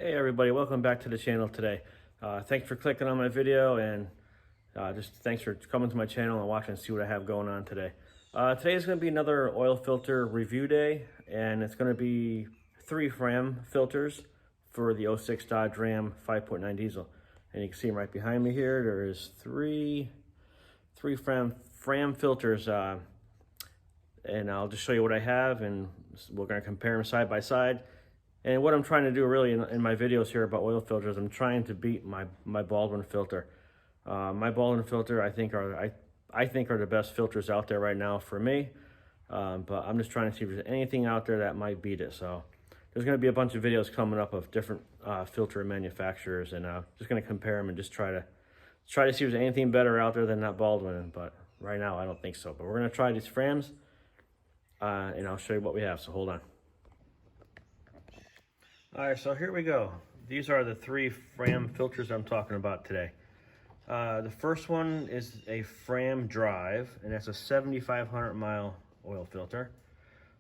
Hey everybody, welcome back to the channel today. Thanks for clicking on my video, and just thanks for coming to my channel and watching and see what I have going on today. Today is going to be another oil filter review day, and it's going to be 3 Fram filters for the '06 Dodge Ram 5.9 diesel. And you can see them right behind me here. There is three Fram filters, and I'll just show you what I have, and we're going to compare them side by side. And what I'm trying to do really in my videos here about oil filters, I'm trying to beat my Baldwin filter. My Baldwin filter, I think are the best filters out there right now for me. But I'm just trying to see if there's anything out there that might beat it. So there's going to be a bunch of videos coming up of different filter manufacturers, and just going to compare them and just try to see if there's anything better out there than that Baldwin. But right now, I don't think so. But we're going to try these Frams, and I'll show you what we have. So hold on. All right, so here we go. These are the 3 Fram filters I'm talking about today. The first one is a Fram Drive, and that's a 7,500 mile oil filter.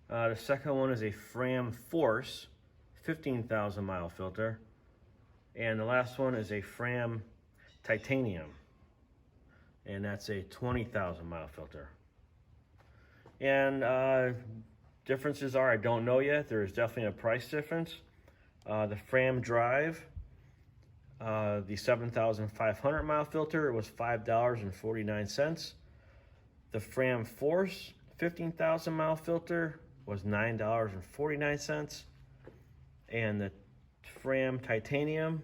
The second one is a Fram Force, 15,000 mile filter. And the last one is a Fram Titanium, and that's a 20,000 mile filter. And differences are, I don't know yet. There's definitely a price difference. The Fram Drive, the 7,500 mile filter, was $5.49. The Fram Force 15,000 mile filter was $9.49. And the Fram Titanium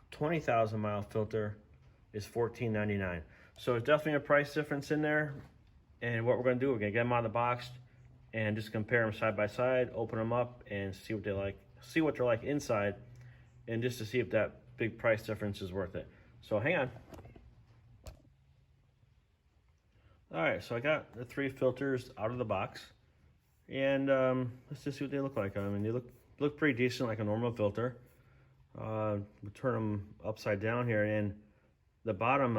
20,000 mile filter is $14.99. So it's definitely a price difference in there. And what we're going to do, we're going to get them out of the box and just compare them side by side, open them up, and see what they like. See what they're like inside, and just to see if that big price difference is worth it. So hang on. All right, so I got the 3 filters out of the box, and let's just see what they look like. I mean, they look pretty decent, like a normal filter. We'll turn them upside down here, and the bottom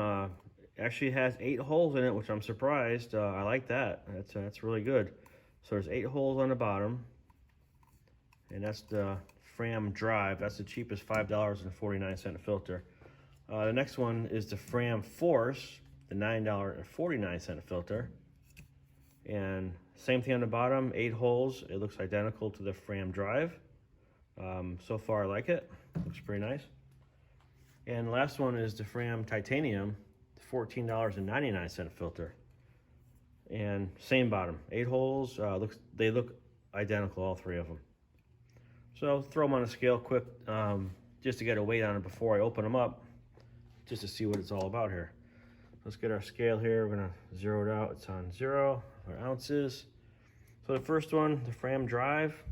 actually has 8 holes in it, which I'm surprised. I like that. That's really good. So there's 8 holes on the bottom. And that's the Fram Drive. That's the cheapest, $5.49 filter. The next one is the Fram Force, the $9.49 filter. And same thing on the bottom, 8 holes. It looks identical to the Fram Drive. So far I like it. Looks pretty nice. And the last one is the Fram Titanium, the $14.99 filter. And same bottom, 8 holes. They look identical, all 3 of them. So throw them on a scale quick, just to get a weight on it before I open them up, just to see what it's all about here. Let's get our scale here. We're gonna zero it out. It's on 0, our ounces. So the first one, the Fram Drive,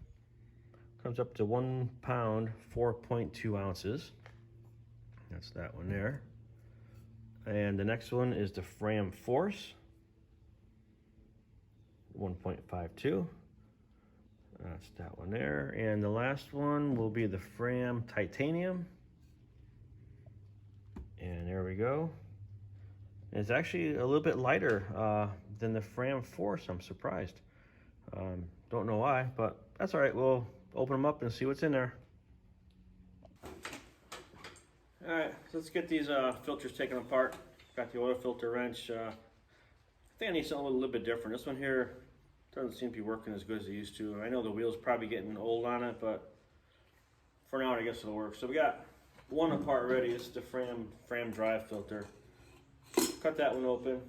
comes up to 1 pound, 4.2 ounces. That's that one there. And the next one is the Fram Force, 1.52. That's that one there. And the last one will be the Fram Titanium. And there we go. And it's actually a little bit lighter than the Fram Force. I'm surprised. Don't know why, but that's all right. We'll open them up and see what's in there. All right, so let's get these filters taken apart. Got the oil filter wrench. I think I need something a little bit different. This one here doesn't seem to be working as good as it used to. I know the wheel's probably getting old on it, but for now I guess it'll work. So we got one apart ready. This is the Fram Drive filter. Cut that one open.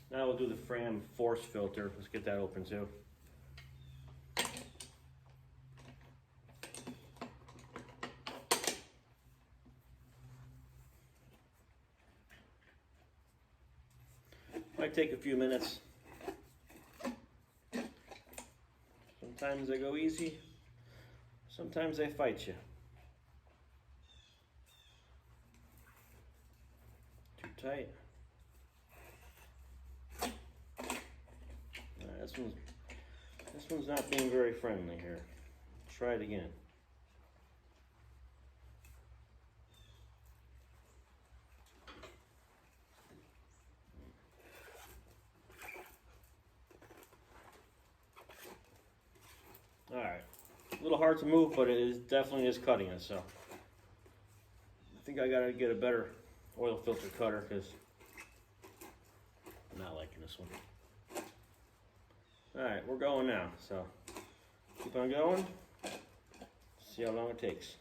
Now we'll do the Fram Force filter. Let's get that open too. Might take a few minutes. Sometimes they go easy, sometimes they fight you. Too tight. This one's not being very friendly here. Try it again. All right. A little hard to move, but it definitely is cutting it. So I think I gotta get a better oil filter cutter because I'm not liking this one. All right, we're going now. So keep on going. See how long it takes.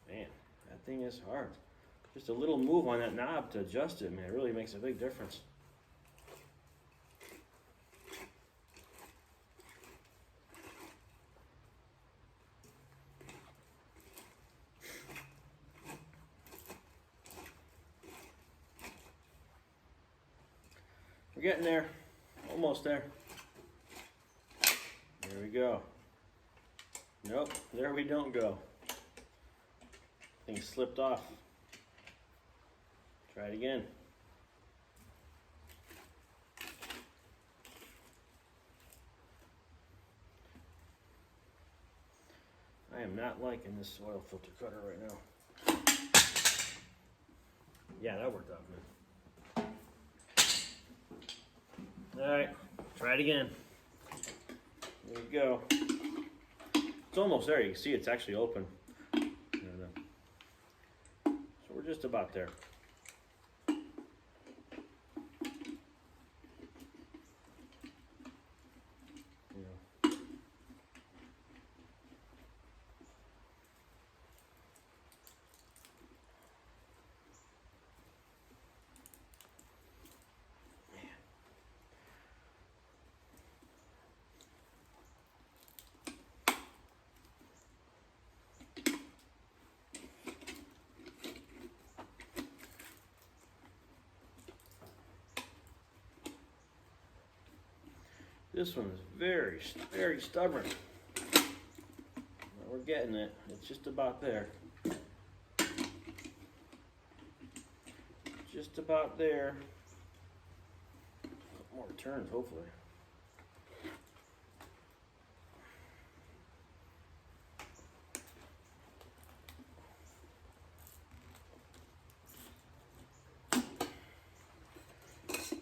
Man, that thing is hard. Just a little move on that knob to adjust it, man, it really makes a big difference. We're getting there, almost there. There we go. Nope, there we don't go. Thing slipped off. Try it again. I am not liking this oil filter cutter right now. Yeah, that worked out good. Alright, try it again. There we go. It's almost there. You can see it's actually open. So we're just about there. This one is very, very stubborn. We're getting it. It's just about there. Just about there. More turns, hopefully.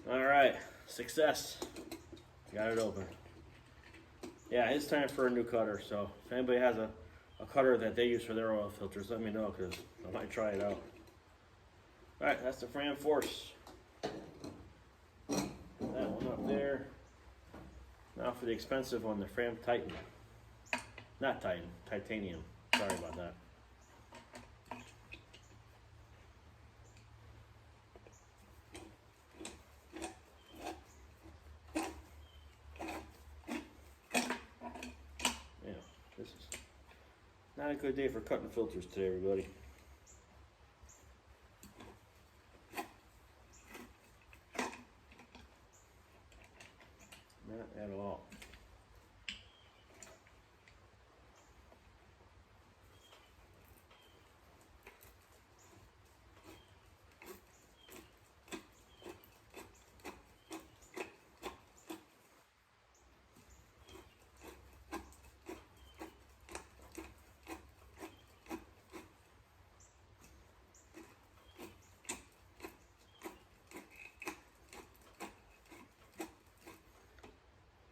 All right, success. Got it open. Yeah, it's time for a new cutter. So if anybody has a cutter that they use for their oil filters, let me know because I might try it out. All right, that's the Fram Force. That one up there. Now for the expensive one, the Fram Titan. Not Titan, Titanium. Sorry about that. This is not a good day for cutting filters today, everybody. Not at all.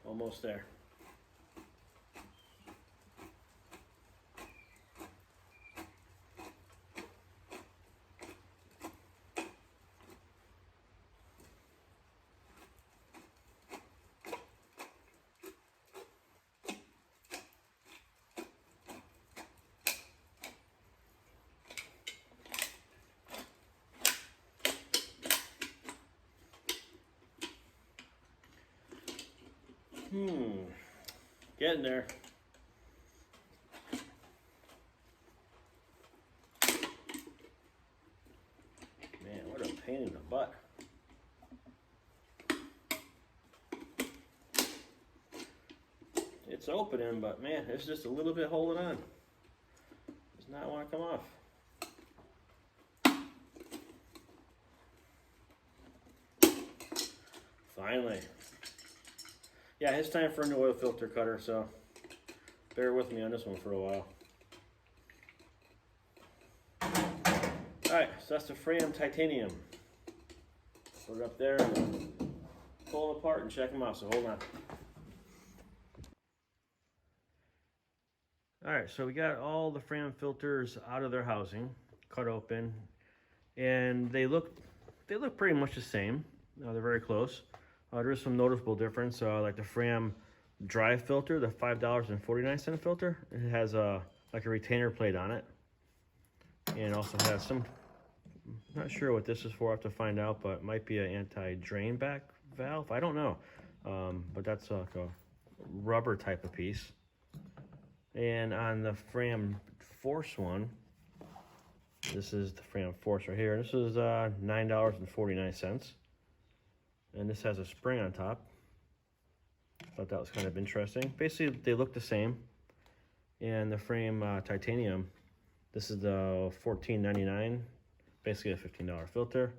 Almost there. Getting there. Man, what a pain in the butt. It's opening, but man, it's just a little bit holding on. Does not want to come off. Finally. Yeah, it's time for a new oil filter cutter, so bear with me on this one for a while. Alright, so that's the Fram Titanium. Put it up there and pull them apart and check them out, so hold on. All right, so we got all the Fram filters out of their housing, cut open, and they look pretty much the same. They're very close. There is some noticeable difference, like the Fram dry filter, the $5.49 filter. It has like a retainer plate on it, and also has some. I'm not sure what this is for. I have to find out, but it might be an anti-drain back valve. I don't know, but that's like a rubber type of piece. And on the Fram Force one, this is the Fram Force right here. This is $9.49, and this has a spring on top. Thought that was kind of interesting. Basically, they look the same. And the Fram Titanium, this is the $14.99, basically a $15 filter,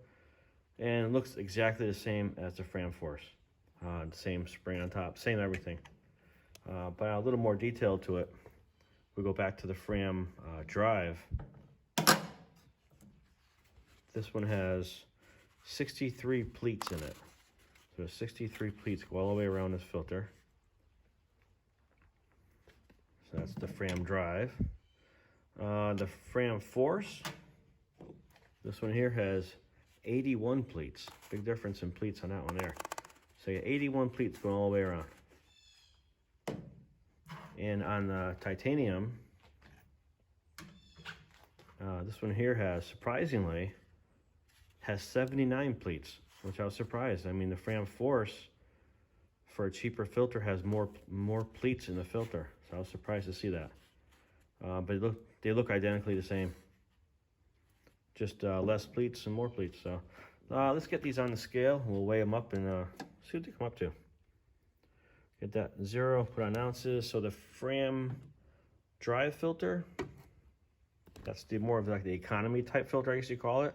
and it looks exactly the same as the Fram Force. Same spring on top, same everything, but a little more detail to it. We go back to the Fram Drive. This one has 63 pleats in it. So there's 63 pleats go all the way around this filter. So that's the Fram Drive. The Fram Force, this one here has 81 pleats. Big difference in pleats on that one there. So you got 81 pleats going all the way around. And on the Titanium, this one here has, surprisingly, has 79 pleats, which I was surprised. I mean, the Fram Force, for a cheaper filter, has more pleats in the filter. So I was surprised to see that. But they look identically the same. Just less pleats and more pleats. So let's get these on the scale. We'll weigh them up and see what they come up to. Get that 0, put on ounces. So the Fram Drive filter, that's the more of like the economy type filter, I guess you call it.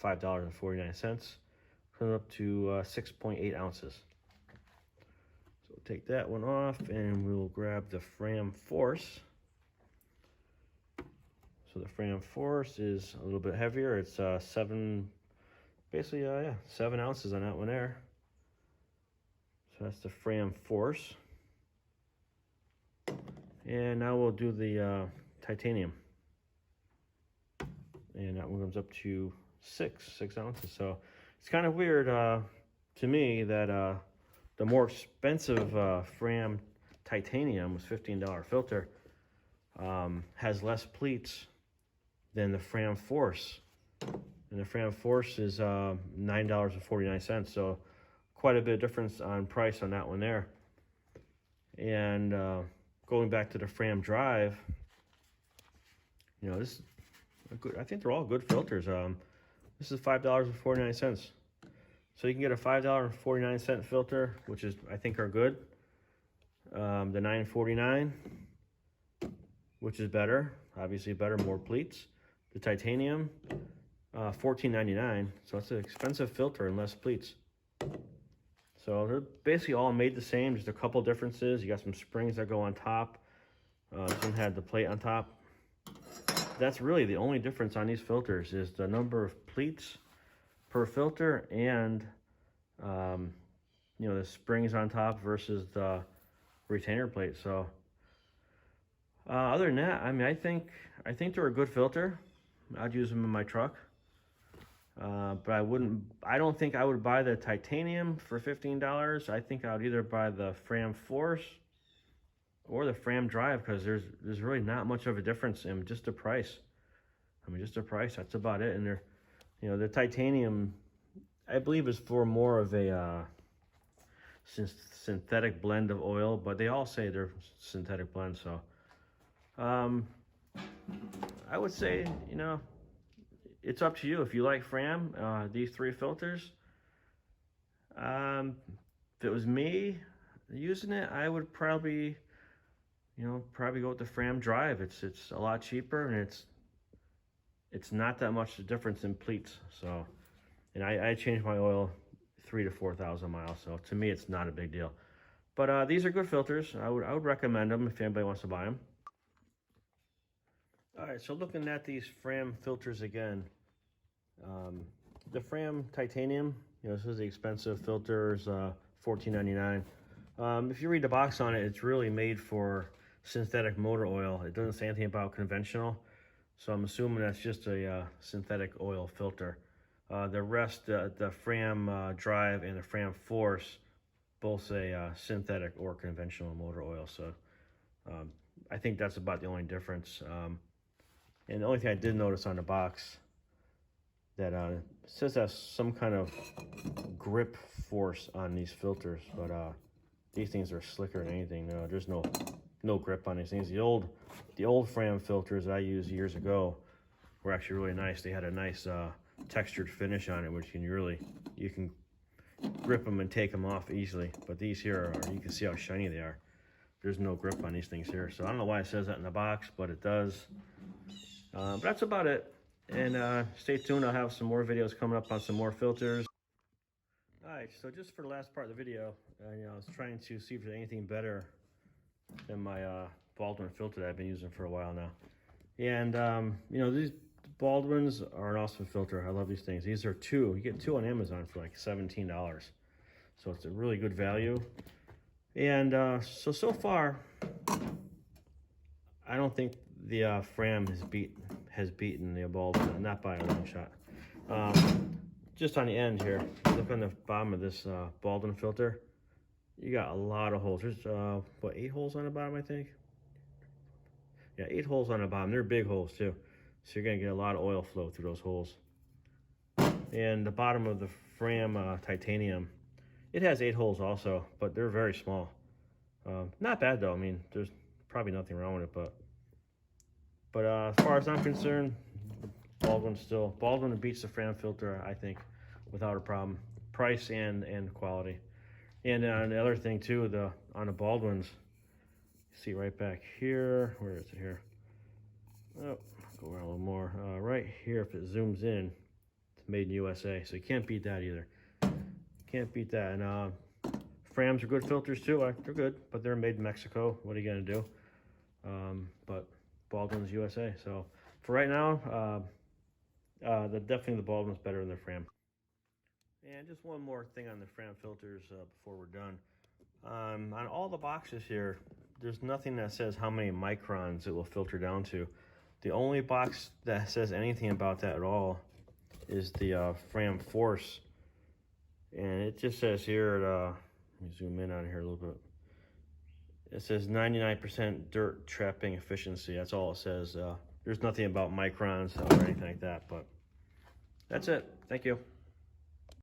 $5.49. Put it up to 6.8 ounces. So we'll take that one off and we'll grab the Fram Force. So the Fram Force is a little bit heavier. It's 7 ounces on that one there. So that's the Fram Force. And now we'll do the Titanium. And that one comes up to 6 ounces. So it's kind of weird to me that the more expensive Fram Titanium, was $15 filter, has less pleats than the Fram Force. And the Fram Force is $9.49. So quite a bit of difference on price on that one there. And going back to the Fram Drive, you know, this good, I think they're all good filters. This is $5.49. So you can get a $5.49 filter, which is, I think, are good. The $9.49, which is better, obviously better, more pleats. The Titanium, $14.99. So it's an expensive filter and less pleats. So they're basically all made the same, just a couple differences. You got some springs that go on top. This one had the plate on top. That's really the only difference on these filters, is the number of pleats per filter and you know, the springs on top versus the retainer plate. So other than that, I mean, I think they're a good filter. I'd use them in my truck. But I don't think I would buy the Titanium for $15. I think I would either buy the Fram Force or the Fram Drive, because there's really not much of a difference in just the price. I mean, just the price, that's about it. And they're, you know, the Titanium, I believe, is for more of a synthetic blend of oil, but they all say they're synthetic blends. So I would say, you know, it's up to you. If you like Fram, these 3 filters, if it was me using it, I would probably, you know, go with the Fram Drive. It's a lot cheaper, and it's not that much difference in pleats. So, and I change my oil 3,000 to 4,000 miles. So to me, it's not a big deal. But these are good filters. I would recommend them if anybody wants to buy them. All right, so looking at these Fram filters again, the Fram Titanium, You know, this is the expensive filters, $14.99. If you read the box on it, it's really made for synthetic motor oil. It doesn't say anything about conventional, so I'm assuming that's just a synthetic oil filter. The rest, the Fram Drive and the Fram Force, both say synthetic or conventional motor oil. So I think that's about the only difference. And the only thing I did notice on the box that it says that's some kind of grip force on these filters, but these things are slicker than anything. There's no grip on these things. The old Fram filters that I used years ago were actually really nice. They had a nice textured finish on it, which you can grip them and take them off easily. But these here you can see how shiny they are. There's no grip on these things here, so I don't know why it says that in the box, but it does. But that's about it. And stay tuned. I'll have some more videos coming up on some more filters. Alright, so just for the last part of the video, I was trying to see if there's anything better than my Baldwin filter that I've been using for a while now. And these Baldwins are an awesome filter. I love these things. These are two. You get two on Amazon for like $17. So it's a really good value. And so far, I don't think the Fram has beaten the Baldwin, not by a long shot. Just on the end here, look on the bottom of this Baldwin filter. You got a lot of holes. There's, 8 holes on the bottom, I think? Yeah, 8 holes on the bottom. They're big holes, too. So you're going to get a lot of oil flow through those holes. And the bottom of the Fram titanium, it has 8 holes also, but they're very small. Not bad, though. I mean, there's probably nothing wrong with it, but as far as I'm concerned, Baldwin beats the Fram filter, I think, without a problem. Price and quality. And the other thing too, on the Baldwins, you see right back here, where is it here? Oh, go around a little more. Right here, if it zooms in, it's made in USA, so you can't beat that either. Can't beat that. And Frams are good filters too. They're good, but they're made in Mexico. What are you gonna do? But Baldwin's USA. So for right now, definitely the Baldwin's better than the Fram. And just one more thing on the Fram filters before we're done. On all the boxes here, there's nothing that says how many microns it will filter down to. The only box that says anything about that at all is the Fram Force. And it just says here, let me zoom in on here a little bit. It says 99% dirt trapping efficiency. That's all it says. There's nothing about microns or anything like that, but that's it. Thank you.